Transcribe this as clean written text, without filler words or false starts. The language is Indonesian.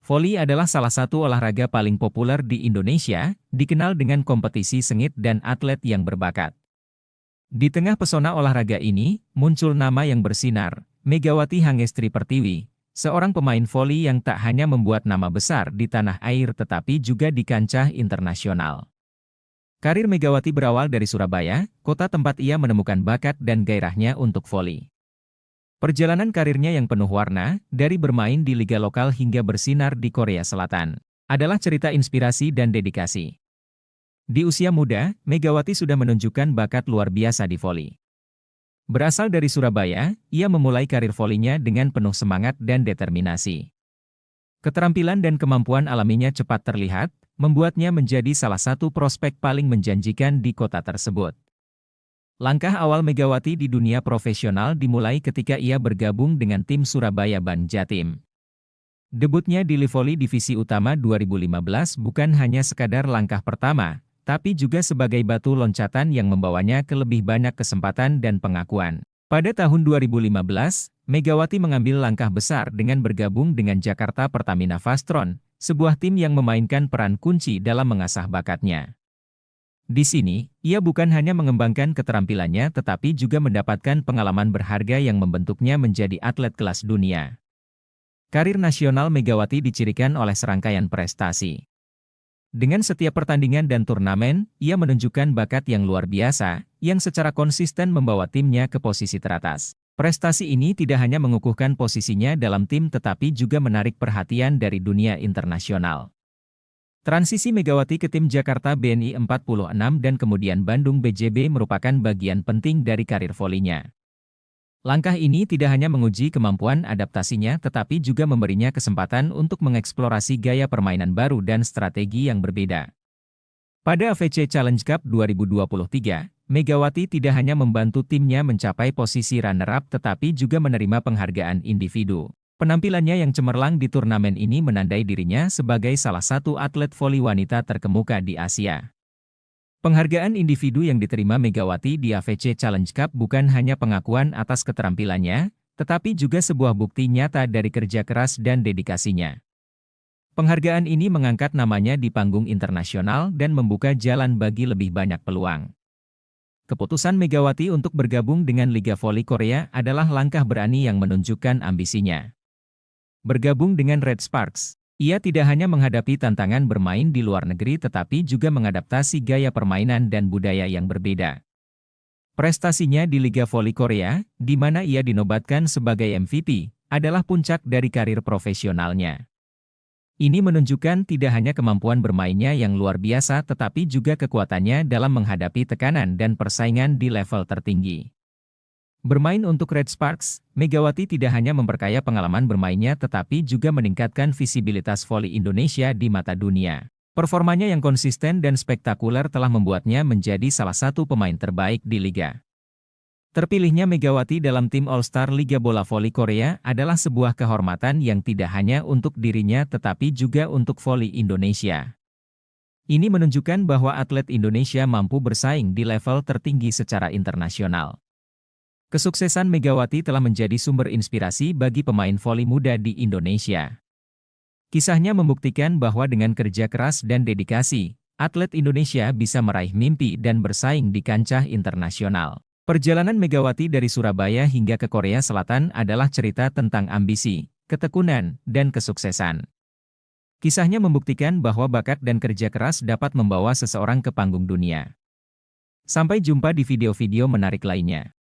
Voli adalah salah satu olahraga paling populer di Indonesia, dikenal dengan kompetisi sengit dan atlet yang berbakat. Di tengah pesona olahraga ini, muncul nama yang bersinar, Megawati Hangestri Pertiwi, seorang pemain voli yang tak hanya membuat nama besar di tanah air tetapi juga di kancah internasional. Karir Megawati berawal dari Surabaya, kota tempat ia menemukan bakat dan gairahnya untuk voli. Perjalanan karirnya yang penuh warna, dari bermain di liga lokal hingga bersinar di Korea Selatan, adalah cerita inspirasi dan dedikasi. Di usia muda, Megawati sudah menunjukkan bakat luar biasa di voli. Berasal dari Surabaya, ia memulai karir volinya dengan penuh semangat dan determinasi. Keterampilan dan kemampuan alaminya cepat terlihat, membuatnya menjadi salah satu prospek paling menjanjikan di kota tersebut. Langkah awal Megawati di dunia profesional dimulai ketika ia bergabung dengan tim Surabaya Ban Jatim. Debutnya di Livoli Divisi Utama 2015 bukan hanya sekadar langkah pertama, tapi juga sebagai batu loncatan yang membawanya ke lebih banyak kesempatan dan pengakuan. Pada tahun 2015, Megawati mengambil langkah besar dengan bergabung dengan Jakarta Pertamina Vastron, sebuah tim yang memainkan peran kunci dalam mengasah bakatnya. Di sini, ia bukan hanya mengembangkan keterampilannya tetapi juga mendapatkan pengalaman berharga yang membentuknya menjadi atlet kelas dunia. Karir nasional Megawati dicirikan oleh serangkaian prestasi. Dengan setiap pertandingan dan turnamen, ia menunjukkan bakat yang luar biasa, yang secara konsisten membawa timnya ke posisi teratas. Prestasi ini tidak hanya mengukuhkan posisinya dalam tim tetapi juga menarik perhatian dari dunia internasional. Transisi Megawati ke tim Jakarta BNI 46 dan kemudian Bandung BJB merupakan bagian penting dari karir volinya. Langkah ini tidak hanya menguji kemampuan adaptasinya tetapi juga memberinya kesempatan untuk mengeksplorasi gaya permainan baru dan strategi yang berbeda. Pada AFC Challenge Cup 2023, Megawati tidak hanya membantu timnya mencapai posisi runner-up tetapi juga menerima penghargaan individu. Penampilannya yang cemerlang di turnamen ini menandai dirinya sebagai salah satu atlet voli wanita terkemuka di Asia. Penghargaan individu yang diterima Megawati di AFC Challenge Cup bukan hanya pengakuan atas keterampilannya, tetapi juga sebuah bukti nyata dari kerja keras dan dedikasinya. Penghargaan ini mengangkat namanya di panggung internasional dan membuka jalan bagi lebih banyak peluang. Keputusan Megawati untuk bergabung dengan Liga Voli Korea adalah langkah berani yang menunjukkan ambisinya. Bergabung dengan Red Sparks, ia tidak hanya menghadapi tantangan bermain di luar negeri tetapi juga mengadaptasi gaya permainan dan budaya yang berbeda. Prestasinya di Liga Voli Korea, di mana ia dinobatkan sebagai MVP, adalah puncak dari karir profesionalnya. Ini menunjukkan tidak hanya kemampuan bermainnya yang luar biasa tetapi juga kekuatannya dalam menghadapi tekanan dan persaingan di level tertinggi. Bermain untuk Red Sparks, Megawati tidak hanya memperkaya pengalaman bermainnya tetapi juga meningkatkan visibilitas voli Indonesia di mata dunia. Performanya yang konsisten dan spektakuler telah membuatnya menjadi salah satu pemain terbaik di liga. Terpilihnya Megawati dalam tim All-Star Liga Bola Voli Korea adalah sebuah kehormatan yang tidak hanya untuk dirinya tetapi juga untuk voli Indonesia. Ini menunjukkan bahwa atlet Indonesia mampu bersaing di level tertinggi secara internasional. Kesuksesan Megawati telah menjadi sumber inspirasi bagi pemain voli muda di Indonesia. Kisahnya membuktikan bahwa dengan kerja keras dan dedikasi, atlet Indonesia bisa meraih mimpi dan bersaing di kancah internasional. Perjalanan Megawati dari Surabaya hingga ke Korea Selatan adalah cerita tentang ambisi, ketekunan, dan kesuksesan. Kisahnya membuktikan bahwa bakat dan kerja keras dapat membawa seseorang ke panggung dunia. Sampai jumpa di video-video menarik lainnya.